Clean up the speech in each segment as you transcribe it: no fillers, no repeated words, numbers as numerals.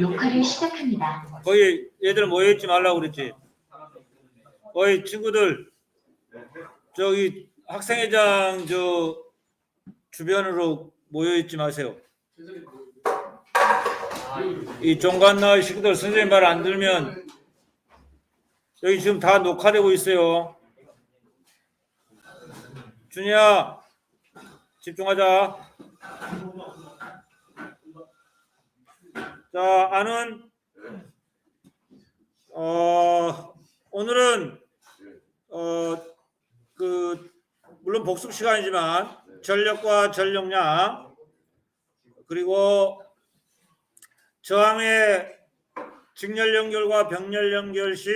녹화를 시작합니다. 거의 얘들 모여있지 말라고 그랬지. 거의 친구들 저기 학생회장 저 주변으로 모여있지 마세요. 이 종갓나이 식구들 선생님 말 안 들으면 여기 지금 다 녹화되고 있어요. 준이야 집중하자. 자, 아는 오늘은 물론 복습 시간이지만 전력과 전력량 그리고 저항의 직렬 연결과 병렬 연결 시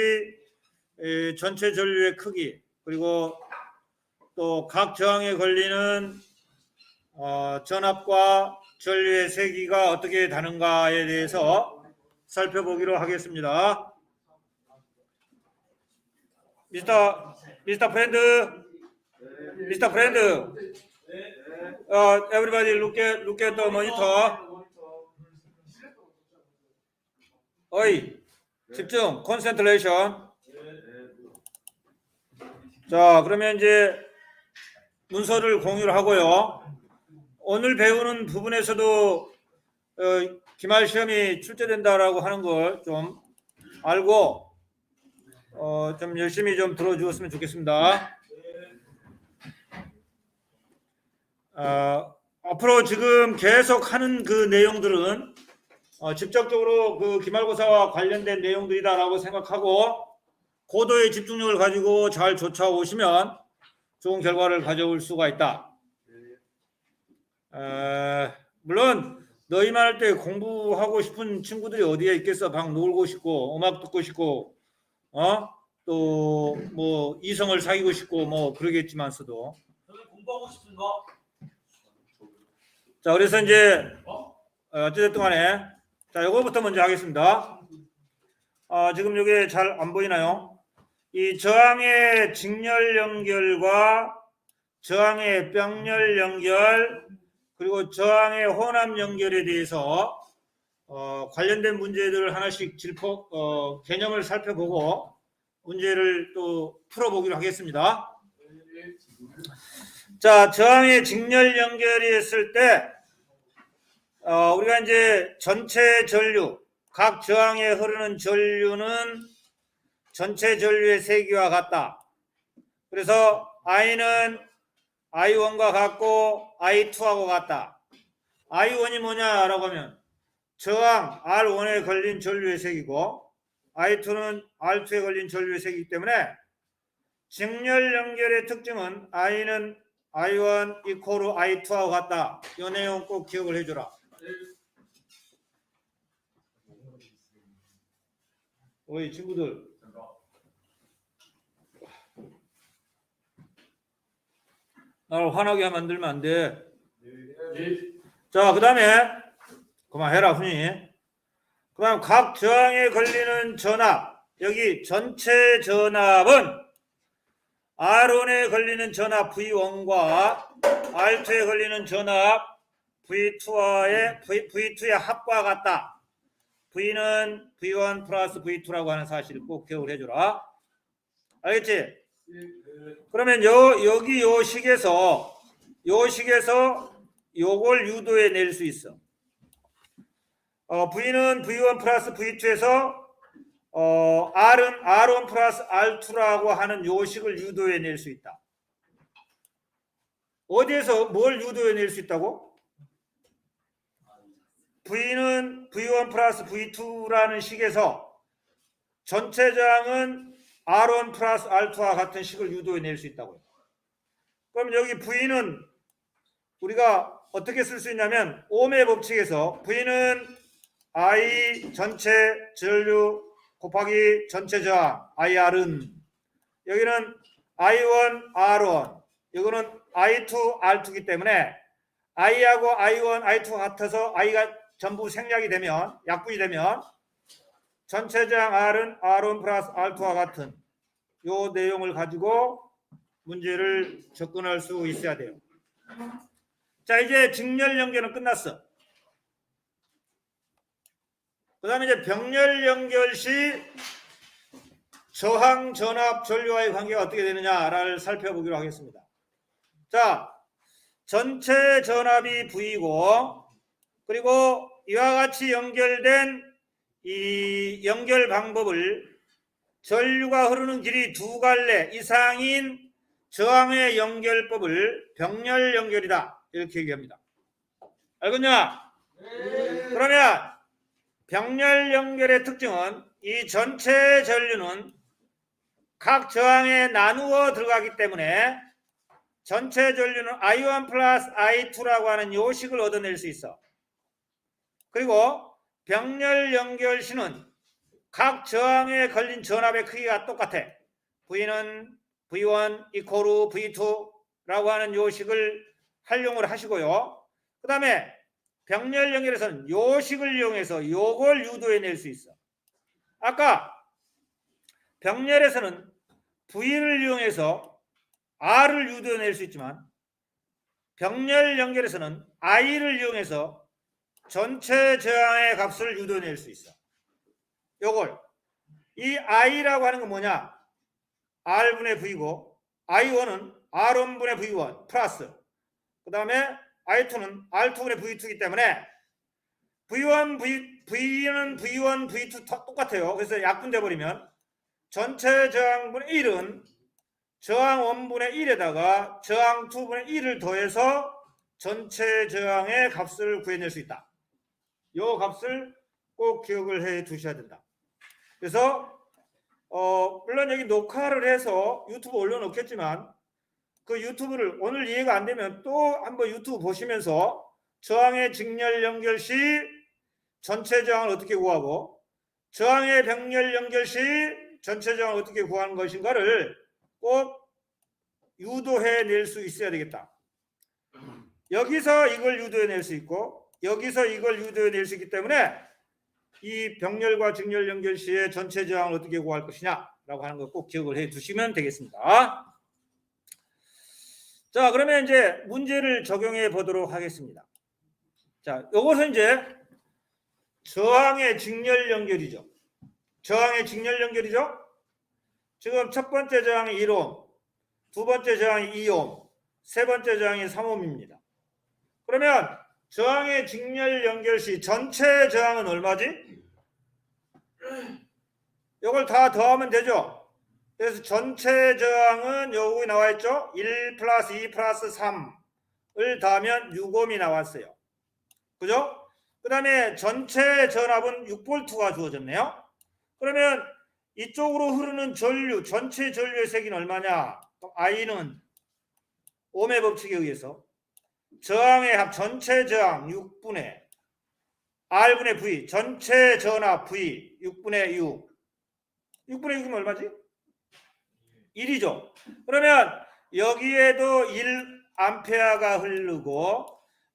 전체 전류의 크기 그리고 또 각 저항에 걸리는 전압과 전류의 세기가 어떻게 다른가에 대해서 살펴보기로 하겠습니다. 미스터 프렌드, everybody look at the monitor. 어이, 집중, concentration. 자, 그러면 이제 문서를 공유를 하고요. 오늘 배우는 부분에서도 기말 시험이 출제된다라고 하는 걸 좀 알고 좀 열심히 좀 들어주었으면 좋겠습니다. 앞으로 지금 계속 하는 그 내용들은 직접적으로 그 기말고사와 관련된 내용들이다라고 생각하고 고도의 집중력을 가지고 잘 쫓아오시면 좋은 결과를 가져올 수가 있다. 물론 너희만 할 때 공부하고 싶은 친구들이 어디에 있겠어. 방 놀고 싶고 음악 듣고 싶고 또 뭐 이성을 사귀고 싶고 뭐 그러겠지만서도 공부하고 싶은 거. 자, 그래서 이제 어쨌든 간에 자, 요거부터 먼저 하겠습니다. 지금 이게 잘 안 보이나요? 이 저항의 직렬 연결과 저항의 병렬 연결 그리고 저항의 혼합 연결에 대해서 관련된 문제들을 하나씩 개념을 살펴보고 문제를 또 풀어보기로 하겠습니다. 자, 저항의 직렬 연결이 했을 때 우리가 이제 전체 전류, 각 저항에 흐르는 전류는 전체 전류의 세기와 같다. 그래서 I는 I1과 같고 I2하고 같다. I1이 뭐냐라고 하면 저항 R1에 걸린 전류의 세기고 I2는 R2에 걸린 전류의 세기이기 때문에 직렬 연결의 특징은 I는 I1 이코르 I2하고 같다. 이 내용 꼭 기억을 해줘라. 어이 친구들, 나를 화나게 만들면 안 돼. 자, 그 다음에 그만해라 훈이. 그 다음 각 저항에 걸리는 전압, 여기 전체 전압은 R1에 걸리는 전압 V1과 R2에 걸리는 전압 V2의 합과 같다. V는 V1 플러스 V2라고 하는 사실을 꼭 기억을 해줘라. 알겠지? 그러면 여기 요 식에서 요걸 유도해 낼 수 있어. V는 V1 플러스 V2에서 R은 R1 플러스 R2라고 하는 요 식을 유도해 낼 수 있다. 어디에서 뭘 유도해 낼 수 있다고? V는 V1 플러스 V2라는 식에서 전체 저항은 R1 플러스 R2와 같은 식을 유도해 낼 수 있다고요. 그럼 여기 V는 우리가 어떻게 쓸 수 있냐면 옴의 법칙에서 V는 I 전체 전류 곱하기 전체 저항 IR은 여기는 I1 R1 이거는 I2 R2이기 때문에 I하고 I1 I2가 같아서 I가 전부 생략이 되면 약분이 되면 전체 저항 R은 R1 플러스 R2와 같은 요 내용을 가지고 문제를 접근할 수 있어야 돼요. 자, 이제 직렬 연결은 끝났어. 그 다음에 이제 병렬 연결 시 저항, 전압, 전류와의 관계가 어떻게 되느냐를 살펴보기로 하겠습니다. 자, 전체 전압이 V고, 그리고 이와 같이 연결된 이 연결 방법을 전류가 흐르는 길이 두 갈래 이상인 저항의 연결법을 병렬 연결이다, 이렇게 얘기합니다. 알겠냐? 네. 그러면 병렬 연결의 특징은 이 전체 전류는 각 저항에 나누어 들어가기 때문에 전체 전류는 I1 플러스 I2라고 하는 요식을 얻어낼 수 있어. 그리고 병렬 연결 시는 각 저항에 걸린 전압의 크기가 똑같아. V는 V1 이코르 V2라고 하는 요식을 활용을 하시고요. 그 다음에 병렬 연결에서는 요식을 이용해서 요걸 유도해낼 수 있어. 아까 병렬에서는 V를 이용해서 R을 유도해낼 수 있지만 병렬 연결에서는 I를 이용해서 전체 저항의 값을 유도해낼 수 있어. 요걸 이 I라고 하는 건 뭐냐? R분의 V고 I1은 R1분의 V1 플러스 그 다음에 I2는 R2분의 V2이기 때문에 V는 V1, V2 똑같아요. 그래서 약분돼 버리면 전체 저항분의 1은 저항 1분의 1에다가 저항 2분의 1을 더해서 전체 저항의 값을 구해낼 수 있다. 이 값을 꼭 기억을 해 두셔야 된다. 그래서 물론 여기 녹화를 해서 유튜브 올려놓겠지만 그 유튜브를 오늘 이해가 안 되면 또 한번 유튜브 보시면서 저항의 직렬 연결 시 전체 저항을 어떻게 구하고 저항의 병렬 연결 시 전체 저항을 어떻게 구하는 것인가를 꼭 유도해 낼 수 있어야 되겠다. 여기서 이걸 유도해 낼 수 있고 여기서 이걸 유도해 낼 수 있기 때문에 이 병렬과 직렬 연결 시에 전체 저항을 어떻게 구할 것이냐라고 하는 거 꼭 기억을 해 두시면 되겠습니다. 자, 그러면 이제 문제를 적용해 보도록 하겠습니다. 자, 이것은 이제 저항의 직렬 연결이죠. 저항의 직렬 연결이죠. 지금 첫 번째 저항이 1옴, 두 번째 저항이 2옴, 세 번째 저항이 3옴입니다. 그러면 저항의 직렬 연결 시 전체 저항은 얼마지? 이걸 다 더하면 되죠. 그래서 전체 저항은 여기 나와 있죠. 1 플러스 2 플러스 3을 더하면 6옴이 나왔어요. 그죠? 그 다음에 전체 전압은 6볼트가 주어졌네요. 그러면 이쪽으로 흐르는 전류, 전체 전류의 세기는 얼마냐? I는 옴의 법칙에 의해서 저항의 합, 전체 저항 6분의 R분의 V, 전체 전압 V 6분의 6. 6분의 6이면 얼마지? 1이죠. 그러면 여기에도 1암페어가 흐르고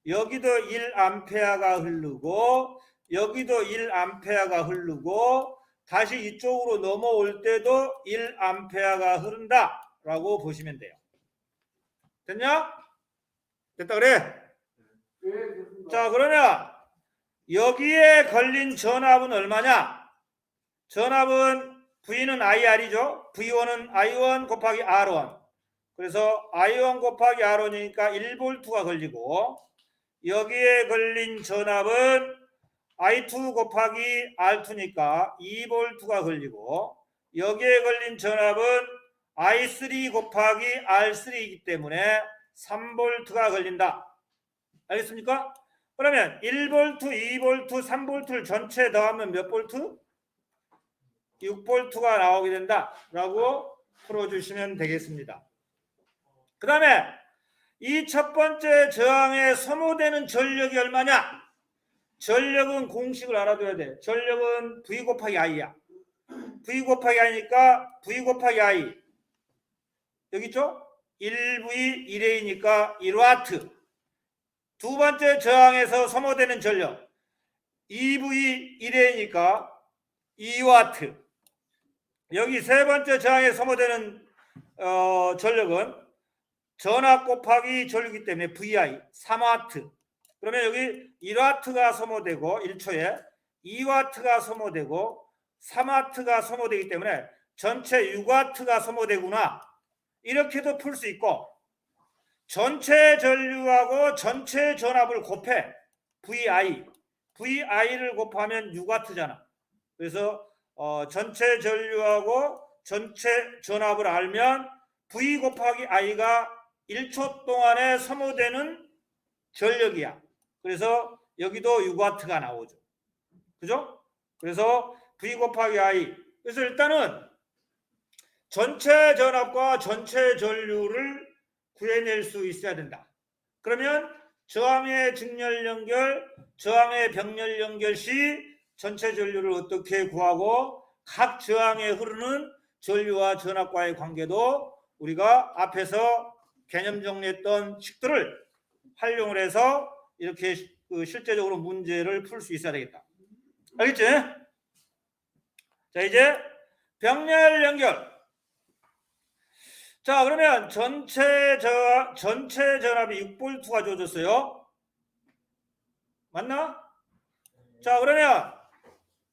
여기도 1암페어가 흐르고 여기도 1암페어가 흐르고 다시 이쪽으로 넘어올 때도 1암페어가 흐른다라고 보시면 돼요. 됐냐? 됐다 그래? 자, 그러면 여기에 걸린 전압은 얼마냐? 전압은 V는 IR이죠. V1은 I1 곱하기 R1. 그래서 I1 곱하기 R1이니까 1볼트가 걸리고 여기에 걸린 전압은 I2 곱하기 R2니까 2볼트가 걸리고 여기에 걸린 전압은 I3 곱하기 R3이기 때문에 3볼트가 걸린다. 알겠습니까? 그러면 1볼트, 2볼트, 3볼트를 전체 더하면 몇 볼트? 6볼트가 나오게 된다라고 풀어주시면 되겠습니다. 그 다음에 이 첫 번째 저항에 소모되는 전력이 얼마냐? 전력은 공식을 알아둬야 돼. 전력은 V 곱하기 I야. V 곱하기 I니까 V 곱하기 I 여기 있죠? 1V 1A니까 1W. 두 번째 저항에서 소모되는 전력 2V 1A니까 2W. 여기 세 번째 저항에 소모되는 전력은 전압 곱하기 전류이기 때문에 VI 3W. 그러면 여기 1W가 소모되고 1초에 2W가 소모되고 3W가 소모되기 때문에 전체 6W가 소모되구나. 이렇게도 풀 수 있고 전체 전류하고 전체 전압을 곱해. VI를 곱하면 6W잖아. 그래서 전체 전류하고 전체 전압을 알면 V 곱하기 I가 1초 동안에 소모되는 전력이야. 그래서 여기도 6W가 나오죠. 그죠? 그래서 V 곱하기 I. 그래서 일단은 전체 전압과 전체 전류를 구해낼 수 있어야 된다. 그러면 저항의 직렬 연결, 저항의 병렬 연결 시 전체 전류를 어떻게 구하고 각 저항에 흐르는 전류와 전압과의 관계도 우리가 앞에서 개념 정리했던 식들을 활용을 해서 이렇게 실제적으로 문제를 풀 수 있어야 되겠다. 알겠지? 자, 이제 병렬 연결. 자, 그러면 전체 전압이 6V가 주어졌어요. 맞나? 자, 그러면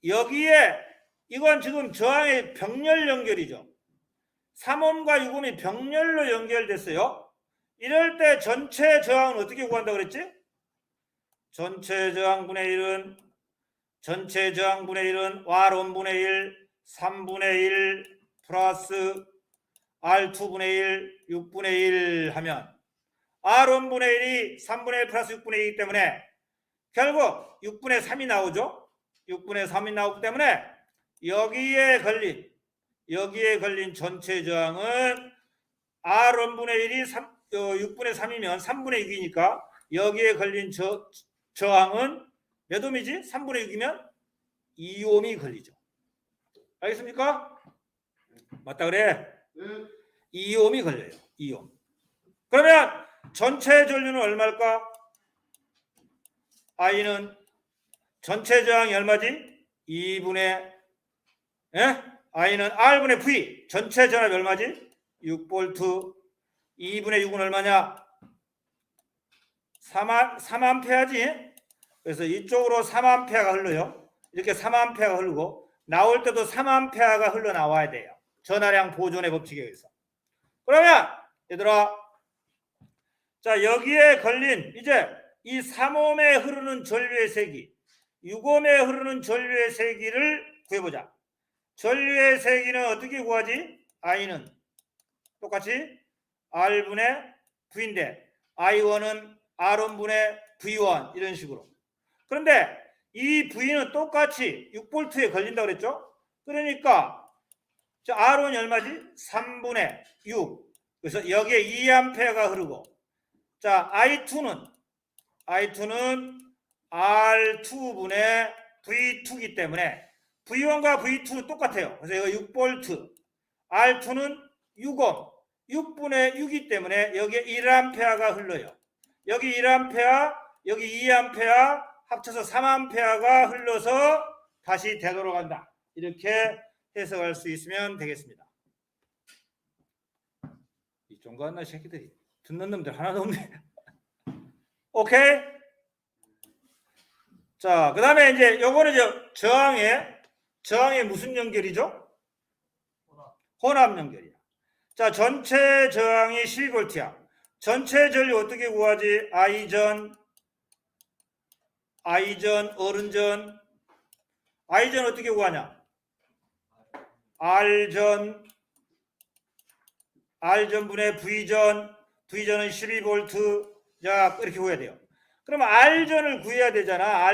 여기에 이건 지금 저항의 병렬 연결이죠. 3옴과 6옴이 병렬로 연결됐어요. 이럴 때 전체 저항은 어떻게 구한다고 그랬지? 전체 저항분의 1은 R온분의 1, 3분의 1 플러스 R2분의 1, 6분의 1 하면 R온분의 1이 3분의 1 플러스 6분의 1이기 때문에 결국 6분의 3이 나오죠. 6분의 3이 나오기 때문에 여기에 걸린 전체 저항은 R온분의 1이 6분의 3이면 3분의 6이니까 여기에 걸린 저항은 몇 옴이지? 3분의 6이면 2옴이 걸리죠. 알겠습니까? 맞다 그래? 2옴이 걸려요. 2옴. 그러면 전체 전류는 얼마일까? I는 전체 저항이 얼마지? 2분의 I는 R분의 V. 전체 전압이 얼마지? 6V. 2분의 6은 얼마냐? 3A지. 그래서 이쪽으로 3A가 흘러요. 이렇게 3A가 흐르고 나올 때도 3A가 흘러나와야 돼요. 전하량 보존의 법칙에 의해서. 그러면 얘들아, 자, 여기에 걸린 이제 이 3옴에 흐르는 전류의 세기, 6옴에 흐르는 전류의 세기를 구해보자. 전류의 세기는 어떻게 구하지? I는 똑같이 R분의 V인데 I1은 R1분의 V1 이런 식으로. 그런데 이 V는 똑같이 6V에 걸린다고 그랬죠? 그러니까 R1이 얼마지? 3분의 6. 그래서 여기에 2A가 흐르고, 자, I2는 R2분의 V2이기 때문에 V1과 V2는 똑같아요. 그래서 이거 6V, R2는 6옴, 6분의 6이기 때문에 여기에 1A가 흘러요. 여기 1A, 여기 2A 합쳐서 3A가 흘러서 다시 되돌아간다. 이렇게 해석할 수 있으면 되겠습니다. 이 종갓나 새끼들이 듣는 놈들 하나도 없네. 오케이? 자, 그 다음에 이제 요거는 이제 저항의 무슨 연결이죠? 혼합 연결이야. 자, 전체 저항이 12V야. 전체 전류 어떻게 구하지? I전, 어른전. I전 어떻게 구하냐? R전분의 V전은 12V. 자, 이렇게 구해야 돼요. 그러면 R전을 구해야 되잖아.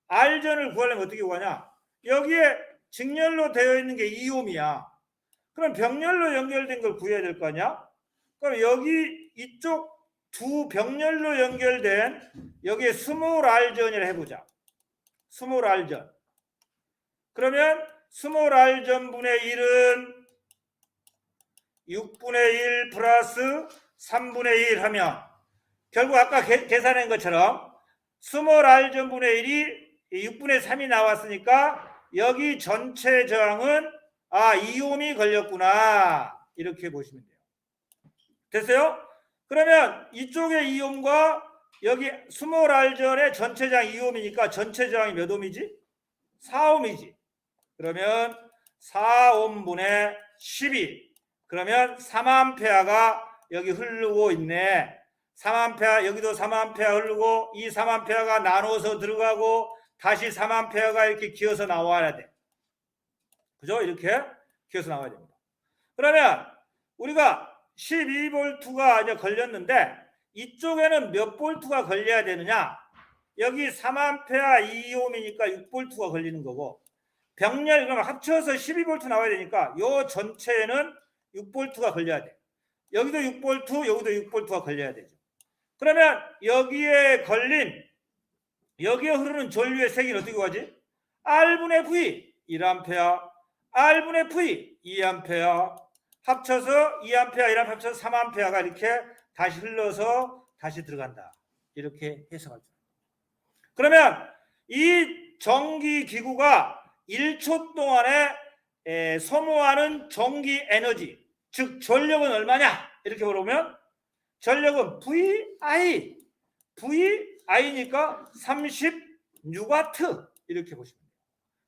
R전을 구하려면 어떻게 구하냐? 여기에 직렬로 되어 있는 게 2옴이야. 그럼 병렬로 연결된 걸 구해야 될 거 아니야? 그럼 여기 이쪽 두 병렬로 연결된 여기에 스몰 R전이라 해보자. 스몰 R전. 그러면 스몰 R전분의 1은 6분의 1 플러스 3분의 1 하면 결국 아까 계산한 것처럼 스몰 R전분의 1이 6분의 3이 나왔으니까 여기 전체 저항은 2옴이 걸렸구나. 이렇게 보시면 돼요. 됐어요? 그러면 이쪽의 2옴과 여기 스몰 알전의 전체 저항 2옴이니까 전체 저항이 몇 옴이지? 4옴이지. 그러면 4옴분의 12. 그러면 3A 여기 흐르고 있네. 3A 여기도 3A 흐르고 이 3A가 나눠서 들어가고 다시 3A가 이렇게 기어서 나와야 돼. 그죠? 이렇게 기어서 나와야 됩니다. 그러면 우리가 12V가 이제 걸렸는데 이쪽에는 몇 볼트가 걸려야 되느냐? 여기 3A 2옴이니까 6V가 걸리는 거고 병렬 그럼 합쳐서 12V 나와야 되니까 요 전체에는 6V가 걸려야 돼. 여기도 6V, 여기도 6V가 걸려야 되죠. 그러면 여기에 흐르는 전류의 세기는 어떻게 구하지? R분의 V 1A, R분의 V 2A 합쳐서 2A, 1A 합쳐서 3A가 이렇게 다시 흘러서 다시 들어간다. 이렇게 해석하죠. 그러면 이 전기기구가 1초 동안에 소모하는 전기 에너지, 즉 전력은 얼마냐? 이렇게 물어보면 전력은 VI니까 36W 이렇게 보시면 돼요.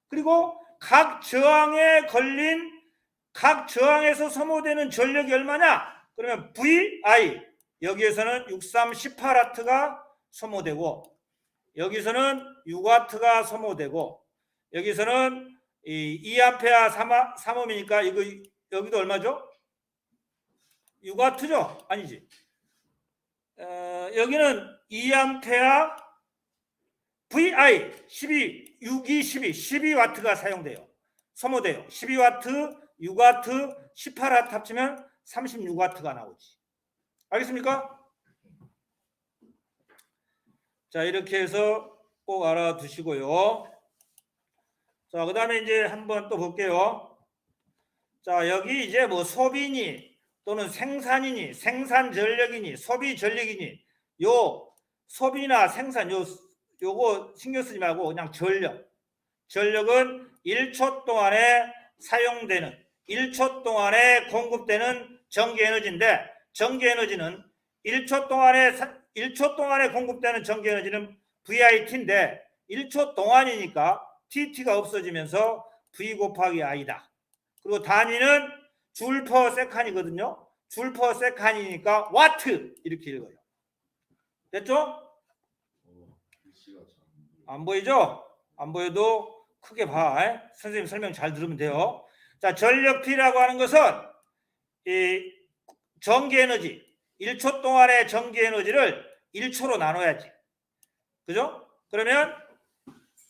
그리고 각 저항에서 소모되는 전력이 얼마냐? 그러면 VI 여기에서는 6318W가 소모되고 여기서는 6W가 소모되고 여기서는 2A 3옴이니까 이거 여기도 얼마죠? 6W죠? 아니지. 여기는 2A VI 12W가 사용돼요. 소모돼요. 12W, 6W, 18W 합치면 36W가 나오지. 알겠습니까? 자, 이렇게 해서 꼭 알아두시고요. 자, 그 다음에 이제 한번 또 볼게요. 자, 여기 이제 뭐 소비니 또는 생산이니 생산 전력이니 소비 전력이니 요 소비나 생산 요거 신경 쓰지 말고 그냥 전력은 1초 동안에 사용되는 1초 동안에 공급되는 전기 에너지인데 전기 에너지는 1초 동안에 공급되는 전기 에너지는 VIT인데 1초 동안이니까 TT가 없어지면서 V 곱하기 I다. 그리고 단위는 줄 퍼 세칸이거든요. 줄 퍼 세칸이니까 와트 이렇게 읽어요. 됐죠? 안 보이죠? 안 보여도 크게 봐. 선생님 설명 잘 들으면 돼요. 자, 전력 P라고 하는 것은 이 전기 에너지 1초 동안의 전기 에너지를 1초로 나눠야지. 그죠? 그러면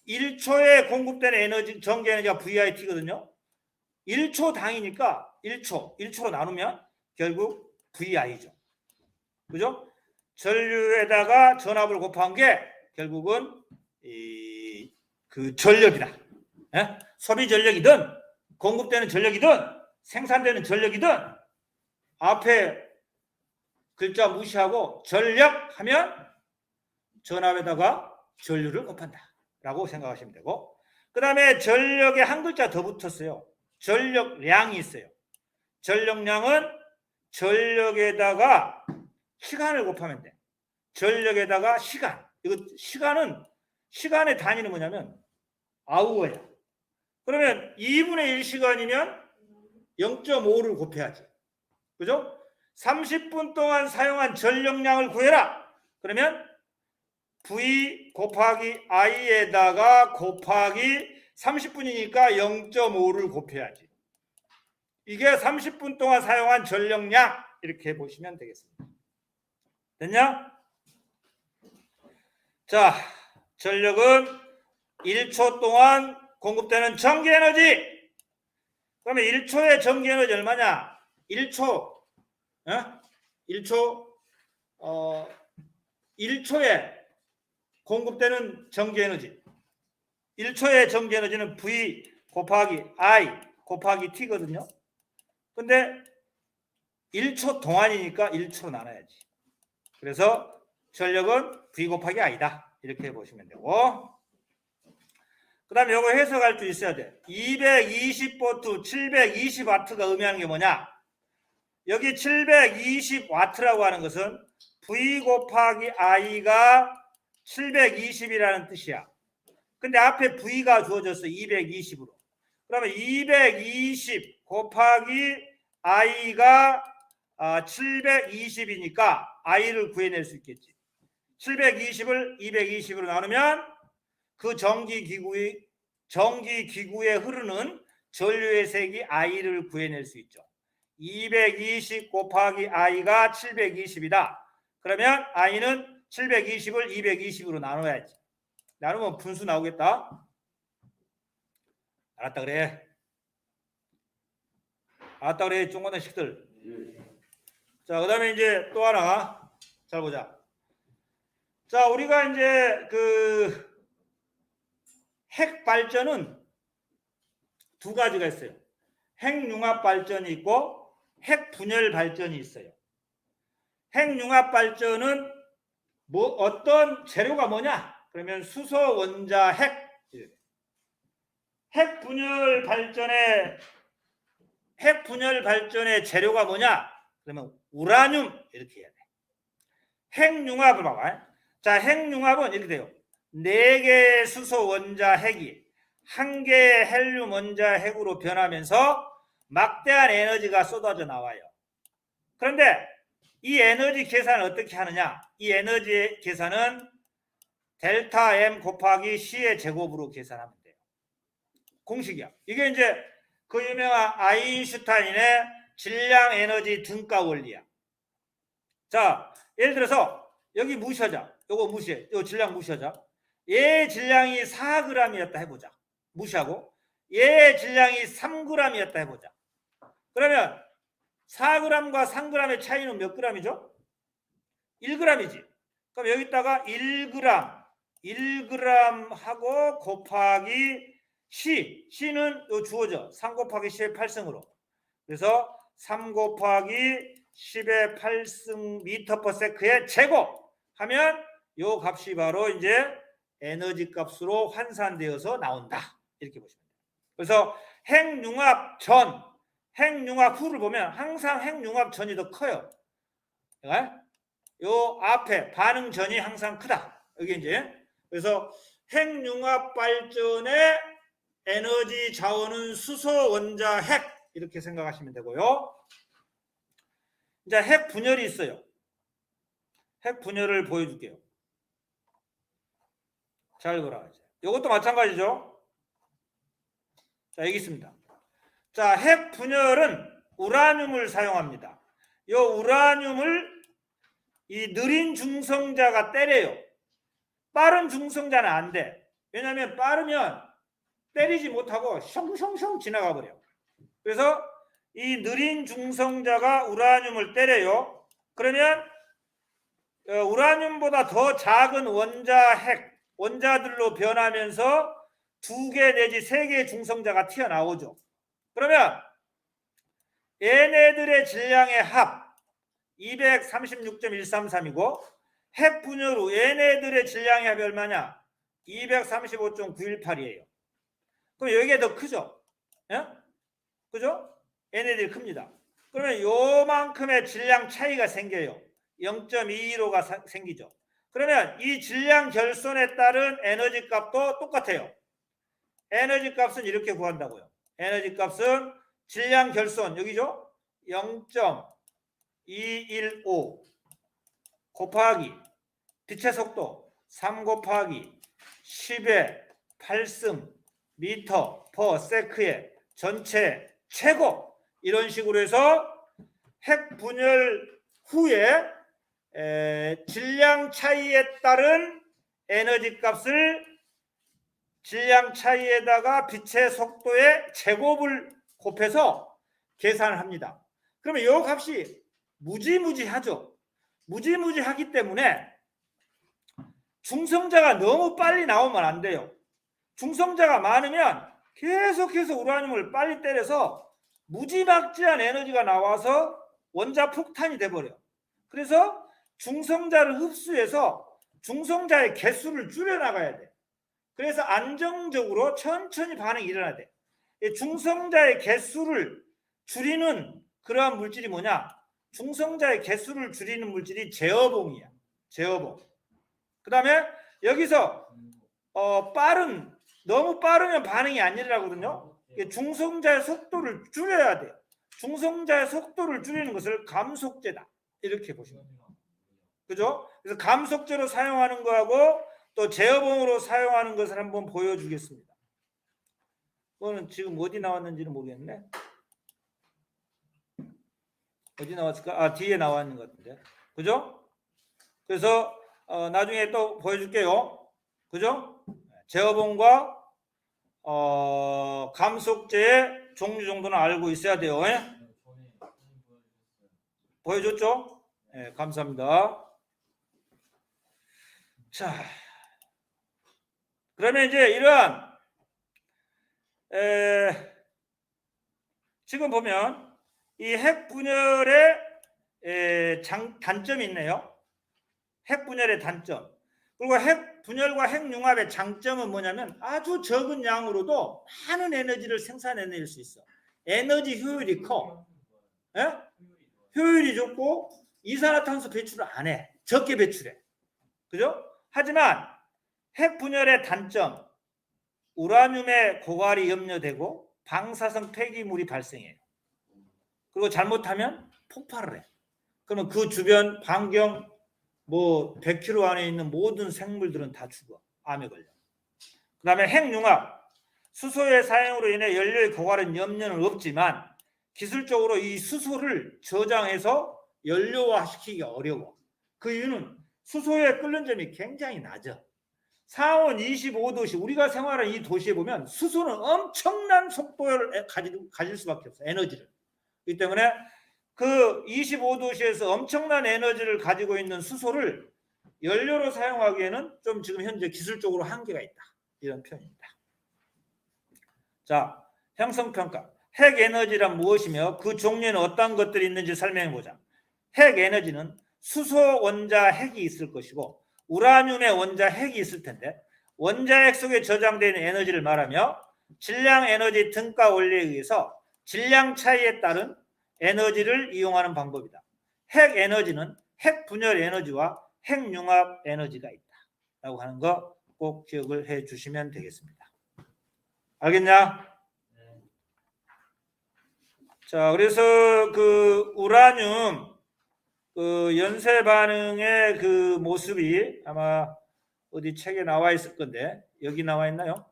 1초에 공급되는 에너지, 전기 에너지가 VIT거든요. 1초 당이니까 1초로 나누면 결국 VI죠. 그죠? 전류에다가 전압을 곱한 게 결국은 그 전력이다. 예? 소비 전력이든 공급되는 전력이든 생산되는 전력이든 앞에 글자 무시하고 전력 하면 전압에다가 전류를 곱한다 라고 생각하시면 되고, 그 다음에 전력에 한 글자 더 붙었어요. 전력량이 있어요. 전력량은 전력에다가 시간을 곱하면 돼. 전력에다가 시간. 이거 시간의 단위는 뭐냐면 아우어야. 그러면 2분의 1시간이면 0.5를 곱해야지. 그죠? 30분 동안 사용한 전력량을 구해라. 그러면 V 곱하기 I에다가 곱하기 30분이니까 0.5를 곱해야지. 이게 30분 동안 사용한 전력량 이렇게 보시면 되겠습니다. 됐냐? 자, 전력은 1초 동안 공급되는 전기에너지. 그러면 1초의 전기에너지 얼마냐? 1초에 공급되는 전기에너지. 1초의 전기에너지는 V 곱하기 I 곱하기 T거든요. 근데 1초 동안이니까 1초로 나눠야지. 그래서 전력은 V 곱하기 I다. 이렇게 보시면 되고, 그 다음에 이거 해석할 줄 있어야 돼. 220V, 720W가 의미하는 게 뭐냐? 여기 720W라고 하는 것은 V 곱하기 I가 720이라는 뜻이야. 근데 앞에 V가 주어졌어. 220으로. 그러면 220 곱하기 I가 720이니까 I를 구해낼 수 있겠지. 720을 220으로 나누면 그 전기기구에 흐르는 전류의 색이 I를 구해낼 수 있죠. 220 곱하기 I가 720이다. 그러면 I는 720을 220으로 나눠야지. 나누면 분수 나오겠다. 알았다 그래. 알았다 그래. 중고등식들. 자, 그 다음에 이제 또 하나. 잘 보자. 자, 우리가 이제 그 핵 발전은 두 가지가 있어요. 핵융합 발전이 있고 핵분열 발전이 있어요. 핵융합 발전은 뭐 어떤 재료가 뭐냐? 그러면 수소, 원자, 핵. 핵분열 발전의 재료가 뭐냐? 그러면 우라늄 이렇게 해야 돼. 핵융합을 봐봐. 자, 핵융합은 이렇게 돼요. 4개의 수소 원자 핵이 1개의 헬륨 원자 핵으로 변하면서 막대한 에너지가 쏟아져 나와요. 그런데 이 에너지 계산을 어떻게 하느냐? 이 에너지 계산은 델타 M 곱하기 C의 제곱으로 계산하면 돼요. 공식이야. 이게 이제 그 유명한 아인슈타인의 질량 에너지 등가 원리야. 자, 예를 들어서 여기 무시하자. 요거 무시해. 요 질량 무시하자. 얘 질량이 4g이었다 해보자. 무시하고 얘 질량이 3g이었다 해보자. 그러면 4g과 3g의 차이는 몇 g이죠? 1g이지. 그럼 여기다가 1g 하고 곱하기 C는 요 주어져. 3 곱하기 10의 8승으로. 그래서 3 곱하기 10의 8승 미터 퍼 세크의 제곱 하면 요 값이 바로 이제 에너지 값으로 환산되어서 나온다. 이렇게 보시면 돼요. 그래서 핵융합 전, 핵융합 후를 보면 항상 핵융합 전이 더 커요. 요 앞에 반응 전이 항상 크다. 여기 이제 그래서 핵융합 발전의 에너지 자원은 수소, 원자, 핵 이렇게 생각하시면 되고요. 이제 핵 분열이 있어요. 핵 분열을 보여줄게요. 잘 보라. 이것도 마찬가지죠. 자, 여기 있습니다. 자, 핵 분열은 우라늄을 사용합니다. 이 우라늄을 이 느린 중성자가 때려요. 빠른 중성자는 안 돼. 왜냐하면 빠르면 때리지 못하고 숑숑숑 지나가 버려. 그래서 이 느린 중성자가 우라늄을 때려요. 그러면 우라늄보다 더 작은 원자 핵, 원자들로 변하면서 2개 내지 3개의 중성자가 튀어나오죠. 그러면 얘네들의 질량의 합 236.133이고 핵 분열 후 얘네들의 질량의 합이 얼마냐? 235.918이에요. 그럼 여기가 더 크죠? 예? 그죠? 얘네들이 큽니다. 그러면 요만큼의 질량 차이가 생겨요. 0.215가 생기죠. 그러면 이 질량 결손에 따른 에너지 값도 똑같아요. 에너지 값은 이렇게 구한다고요. 에너지 값은 질량 결손 여기죠? 0.215 곱하기 빛의 속도 3 곱하기 10의 8승 미터 퍼 세크의 전체 최고 이런 식으로 해서 핵 분열 후에 질량 차이에 따른 에너지 값을 질량 차이에다가 빛의 속도의 제곱을 곱해서 계산을 합니다. 그러면 이 값이 무지무지하죠. 무지무지하기 때문에 중성자가 너무 빨리 나오면 안 돼요. 중성자가 많으면 계속해서 우라늄을 빨리 때려서 무지막지한 에너지가 나와서 원자 폭탄이 돼버려. 그래서 중성자를 흡수해서 중성자의 개수를 줄여나가야 돼. 그래서 안정적으로 천천히 반응이 일어나야 돼. 중성자의 개수를 줄이는 그러한 물질이 뭐냐? 중성자의 개수를 줄이는 물질이 제어봉이야. 제어봉. 그 다음에 여기서 너무 빠르면 반응이 안 일어나거든요. 중성자의 속도를 줄여야 돼요. 중성자의 속도를 줄이는 것을 감속제다. 이렇게 보시면 돼요. 그죠? 그래서 감속제로 사용하는 거하고 또 제어봉으로 사용하는 것을 한번 보여주겠습니다. 그거는 지금 어디 나왔는지는 모르겠네. 어디 나왔을까? 뒤에 나와 있는 것 같은데. 그죠? 그래서 나중에 또 보여줄게요. 그죠? 제어봉과 감속제의 종류 정도는 알고 있어야 돼요. 보여줬죠? 네, 감사합니다. 자, 그러면 이제 이러한 지금 보면 이 핵분열의 단점이 있네요. 핵분열의 단점. 그리고 핵분열과 핵융합의 장점은 뭐냐면 아주 적은 양으로도 많은 에너지를 생산해낼 수 있어. 에너지 효율이 커. 예? 효율이 좋고 이산화탄소 배출을 안 해. 적게 배출해. 그죠? 하지만 핵분열의 단점, 우라늄의 고갈이 염려되고 방사성 폐기물이 발생해요. 그리고 잘못하면 폭발을 해. 그러면 그 주변 반경 100km 안에 있는 모든 생물들은 다 죽어. 암에 걸려. 그 다음에 핵융합. 수소의 사용으로 인해 연료의 고갈은 염려는 없지만 기술적으로 이 수소를 저장해서 연료화시키기가 어려워. 그 이유는 수소에 끓는 점이 굉장히 낮아. 상온 25도씨, 우리가 생활하는 이 도시에 보면 수소는 엄청난 속도를 가질 수밖에 없어. 에너지를. 그렇기 때문에 그 25도씨에서 엄청난 에너지를 가지고 있는 수소를 연료로 사용하기에는 좀 지금 현재 기술적으로 한계가 있다. 이런 표현입니다. 자, 형성평가. 핵에너지란 무엇이며 그 종류에는 어떤 것들이 있는지 설명해보자. 핵에너지는 수소 원자 핵이 있을 것이고 우라늄의 원자 핵이 있을 텐데 원자핵 속에 저장되는 에너지를 말하며 질량 에너지 등가 원리에 의해서 질량 차이에 따른 에너지를 이용하는 방법이다. 핵 에너지는 핵 분열 에너지와 핵융합 에너지가 있다. 라고 하는 거 꼭 기억을 해 주시면 되겠습니다. 알겠냐? 자, 그래서 그 우라늄 그 연쇄 반응의 그 모습이 아마 어디 책에 나와 있을 건데 여기 나와 있나요?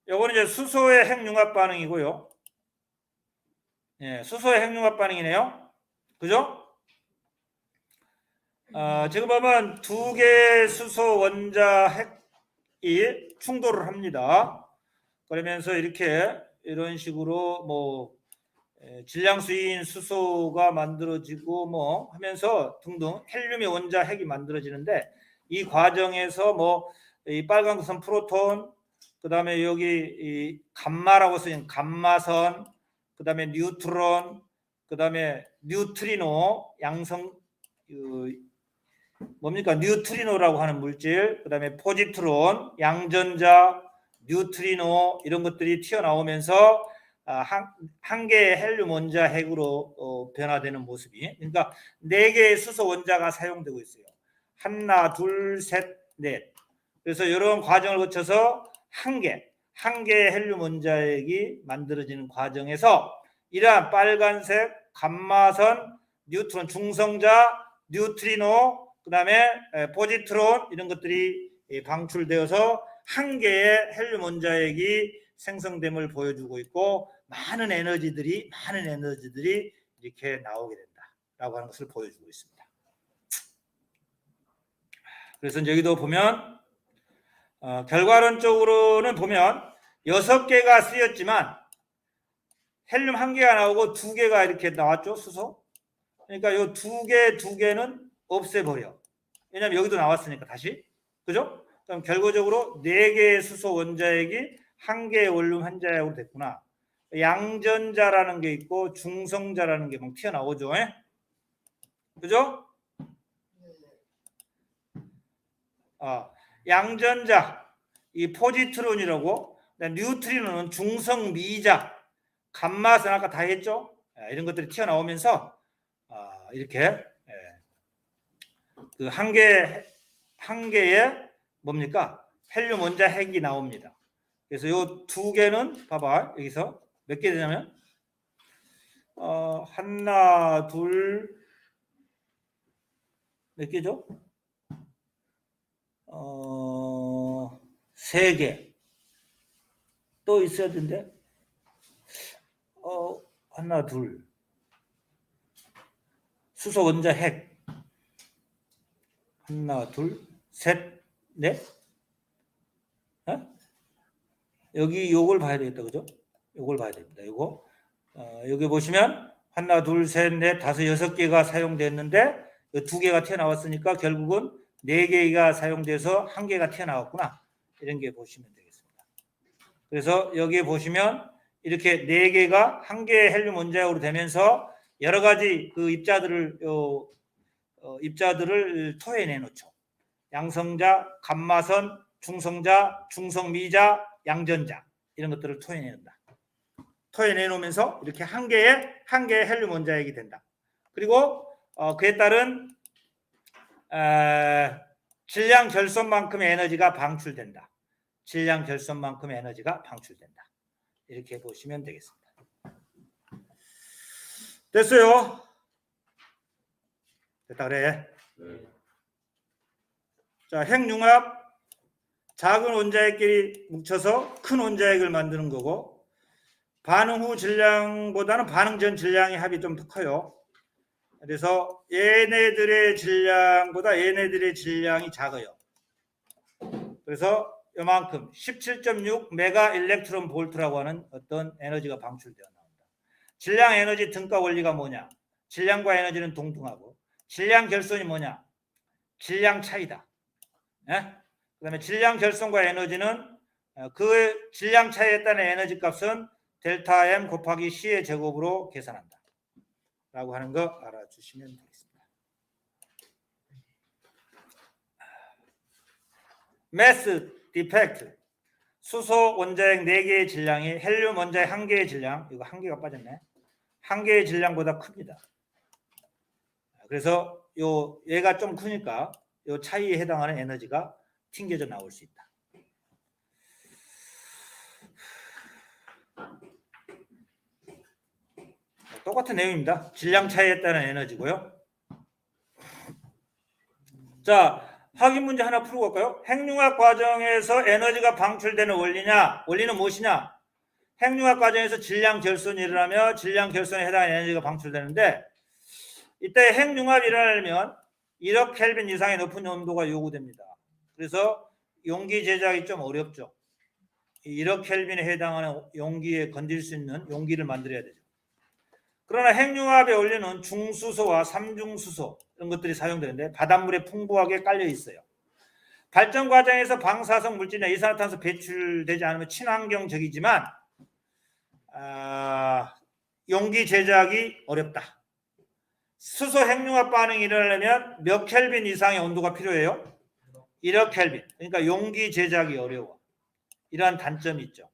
요거는 이제 수소의 핵융합 반응이고요. 예, 수소의 핵융합 반응이네요. 그죠? 지금 보면 두 개의 수소 원자 핵이 충돌을 합니다. 그러면서 이런 식으로 질량수인 수소가 만들어지고 하면서 등등 헬륨의 원자 핵이 만들어지는데 이 과정에서 이 빨간 구선 프로톤, 그 다음에 여기 이 감마라고 쓰인 감마선, 그 다음에 뉴트론, 그 다음에 뉴트리노 양성 뉴트리노라고 하는 물질, 그 다음에 포지트론, 양전자, 뉴트리노 이런 것들이 튀어나오면서 한 개의 헬륨 원자 핵으로 변화되는 모습이, 그러니까 4개의 수소 원자가 사용되고 있어요. 하나, 둘, 셋, 넷. 그래서 이런 과정을 거쳐서 한 개의 헬륨 원자핵이 만들어지는 과정에서 이러한 빨간색 감마선, 뉴트론, 중성자, 뉴트리노, 그 다음에 포지트론 이런 것들이 방출되어서 한 개의 헬륨 원자핵이 생성됨을 보여주고 있고 많은 에너지들이 이렇게 나오게 된다라고 하는 것을 보여주고 있습니다. 그래서 여기도 보면 결과론적으로는 보면 6개가 쓰였지만 헬륨 1개가 나오고 2개가 이렇게 나왔죠. 수소. 그러니까 이 2개는 없애버려. 왜냐하면 여기도 나왔으니까 다시. 그죠? 그럼 결과적으로 4개의 수소 원자핵이 1개의 원룸 한자핵으로 됐구나. 양전자라는 게 있고 중성자라는 게 막 튀어나오죠. 그죠? 양전자, 이 포지트론이라고, 뉴트리노는 중성미자, 감마선 아까 다 했죠? 이런 것들이 튀어나오면서 이렇게 그 한 개의 뭡니까? 헬륨 원자 핵이 나옵니다. 그래서 요 두 개는 봐봐 여기서 몇 개 되냐면 하나 둘 몇 개죠? 세 개 또 있어야 된대. 하나 둘 수소 원자 핵 하나 둘 셋 넷 여기 요걸 봐야 되겠다 그죠? 요걸 봐야 됩니다. 요거 여기 보시면 하나 둘 셋 넷 다섯 여섯 개가 사용됐는데 두 개가 튀어나왔으니까 결국은 네 개가 사용돼서 한 개가 튀어나왔구나 이런 게 보시면 되겠습니다. 그래서 여기에 보시면 이렇게 네 개가 한 개의 헬륨 원자핵으로 되면서 여러 가지 그 입자들을 토해내 놓죠. 양성자, 감마선, 중성자, 중성미자, 양전자 이런 것들을 토해낸다. 토해내 놓으면서 이렇게 한 개의 헬륨 원자핵이 된다. 그리고 그에 따른 질량 결손만큼의 에너지가 방출된다. 질량 결손만큼의 에너지가 방출된다. 이렇게 보시면 되겠습니다. 됐어요? 됐다 그래. 자, 핵융합 작은 원자핵끼리 뭉쳐서 큰 원자핵을 만드는 거고 반응 후 질량보다는 반응 전 질량의 합이 좀 더 커요. 그래서 얘네들의 질량보다 얘네들의 질량이 작아요. 그래서 이만큼 17.6 메가 일렉트론 볼트라고 하는 어떤 에너지가 방출되어 나온다. 질량 에너지 등가 원리가 뭐냐? 질량과 에너지는 동등하고 질량 결손이 뭐냐? 질량 차이다. 그 다음에 질량 결손과 에너지는 그 질량 차이에 따른 에너지 값은 델타 M 곱하기 C의 제곱으로 계산한다. 라고 하는 거 알아주시면 되겠습니다. 매스 디펙트 수소 원자핵 4개의 질량이 헬륨 원자핵 1개의 질량 이거 1개가 빠졌네. 1개의 질량보다 큽니다. 그래서 얘가 좀 크니까 요 차이에 해당하는 에너지가 튕겨져 나올 수 있다. 똑같은 내용입니다. 질량 차이에 따른 에너지고요. 자, 확인 문제 하나 풀고 갈까요? 핵융합 과정에서 에너지가 방출되는 원리냐? 원리는 무엇이냐? 핵융합 과정에서 질량 결손이 일어나며 질량 결손에 해당하는 에너지가 방출되는데 이때 핵융합이 일어나려면 1억 켈빈 이상의 높은 온도가 요구됩니다. 그래서 용기 제작이 좀 어렵죠. 1억 켈빈에 해당하는 용기에 건질 수 있는 용기를 만들어야 되죠. 그러나 핵융합의 원리는 중수소와 삼중수소 이런 것들이 사용되는데 바닷물에 풍부하게 깔려 있어요. 발전 과정에서 방사성 물질이나 이산화탄소 배출되지 않으면 친환경적이지만 용기 제작이 어렵다. 수소 핵융합 반응이 일어나려면 몇 켈빈 이상의 온도가 필요해요? 1억 켈빈. 그러니까 용기 제작이 어려워. 이러한 단점이 있죠.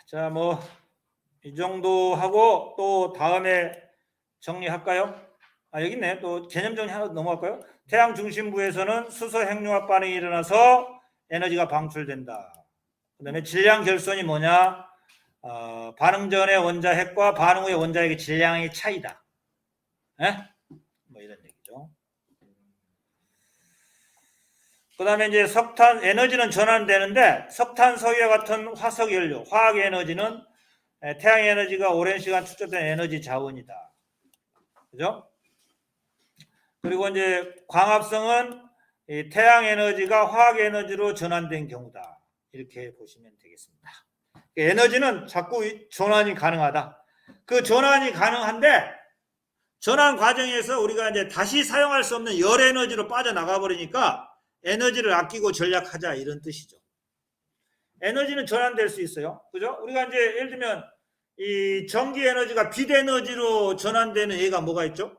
자, 뭐 이 정도 하고 또 다음에 정리할까요? 여기 있네. 또 개념 정리 하나 넘어갈까요? 태양 중심부에서는 수소 핵융합 반응이 일어나서 에너지가 방출된다. 그 다음에 질량 결손이 뭐냐? 반응 전의 원자핵과 반응 후의 원자핵의 질량의 차이다. 뭐 이런 얘기죠. 그 다음에 이제 석탄 에너지는 전환되는데 석탄, 석유와 같은 화석 연료, 화학 에너지는 태양 에너지가 오랜 시간 축적된 에너지 자원이다. 그죠? 그리고 이제 광합성은 태양 에너지가 화학 에너지로 전환된 경우다. 이렇게 보시면 되겠습니다. 에너지는 자꾸 전환이 가능하다. 그 전환이 가능한데 전환 과정에서 우리가 이제 다시 사용할 수 없는 열 에너지로 빠져나가 버리니까 에너지를 아끼고 전략하자 이런 뜻이죠. 에너지는 전환될 수 있어요. 그죠? 우리가 이제 예를 들면 이 전기 에너지가 빛 에너지로 전환되는 예가 뭐가 있죠?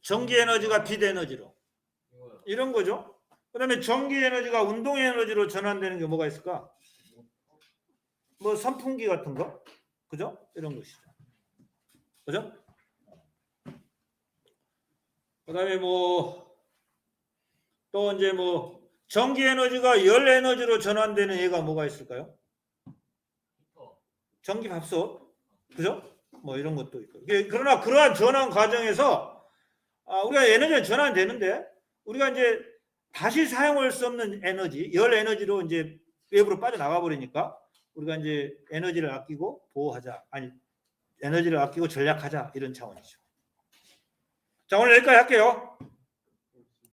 전기 에너지가 빛 에너지로. 이런 거죠. 그다음에 전기 에너지가 운동 에너지로 전환되는 게 뭐가 있을까? 뭐 선풍기 같은 거, 그죠? 이런 것이죠. 그죠? 그다음에 뭐 또 이제 뭐 전기 에너지가 열 에너지로 전환되는 예가 뭐가 있을까요? 전기 밥솥, 그죠? 뭐 이런 것도 있고. 그러나 그러한 전환 과정에서 우리가 에너지가 전환되는데 우리가 이제 다시 사용할 수 없는 에너지, 열 에너지로 이제 외부로 빠져나가 버리니까 우리가 이제 에너지를 아끼고 보호하자, 아니 에너지를 아끼고 전략하자 이런 차원이죠. 자, 오늘 여기까지 할게요.